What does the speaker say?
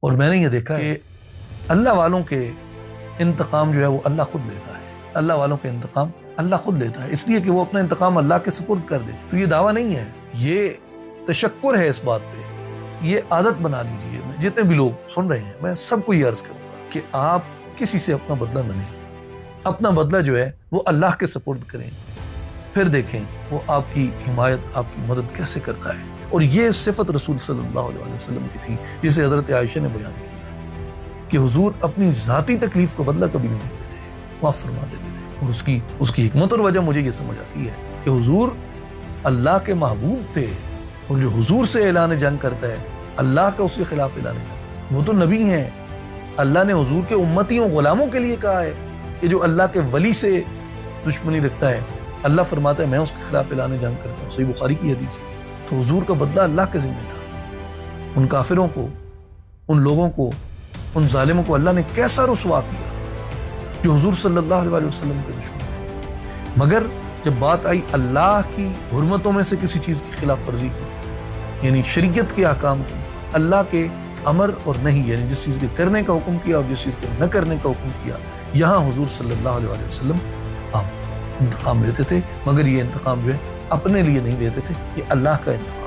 اور میں نے یہ دیکھا کہ اللہ والوں کے انتقام جو ہے وہ اللہ خود لیتا ہے. اللہ والوں کے انتقام اللہ خود لیتا ہے، اس لیے کہ وہ اپنا انتقام اللہ کے سپرد کر دیتے. تو یہ دعویٰ نہیں ہے، یہ تشکر ہے اس بات پہ. یہ عادت بنا لیجئے. جتنے بھی لوگ سن رہے ہیں میں سب کو یہ عرض کروں گا کہ آپ کسی سے اپنا بدلہ نہ لیں. اپنا بدلہ جو ہے وہ اللہ کے سپرد کریں، پھر دیکھیں وہ آپ کی حمایت، آپ کی مدد کیسے کرتا ہے. اور یہ صفت رسول صلی اللہ علیہ وسلم کی تھی جسے حضرت عائشہ نے بیان کیا کہ حضور اپنی ذاتی تکلیف کو بدلہ کبھی نہیں دیتے تھے، معاف فرما دیتے تھے. اور اس کی حکمت اور وجہ مجھے یہ سمجھ آتی ہے کہ حضور اللہ کے محبوب تھے، اور جو حضور سے اعلان جنگ کرتا ہے اللہ کا اس کے خلاف اعلان جنگ. وہ تو نبی ہیں، اللہ نے حضور کے امتیوں غلاموں کے لیے کہا ہے کہ جو اللہ کے ولی سے دشمنی رکھتا ہے اللہ فرماتا ہے میں اس کے خلاف اعلان جنگ کرتا ہوں. صحیح بخاری کی حدیث ہے. تو حضور کا بدلہ اللہ کے ذمہ تھا. ان کافروں کو، ان لوگوں کو، ان ظالموں کو اللہ نے کیسا رسوا کیا جو حضور صلی اللہ علیہ وسلم کے دشمن تھے. مگر جب بات آئی اللہ کی حرمتوں میں سے کسی چیز کی خلاف ورزی کی، یعنی شریعت کے احکام کی، اللہ کے امر اور نہیں، یعنی جس چیز کے کرنے کا حکم کیا اور جس چیز کے نہ کرنے کا حکم کیا، یہاں حضور صلی اللہ علیہ وسلم آپ انتقام لیتے تھے. مگر یہ انتقام جو ہے اپنے لیے نہیں لیتے تھے، یہ اللہ کا انتقام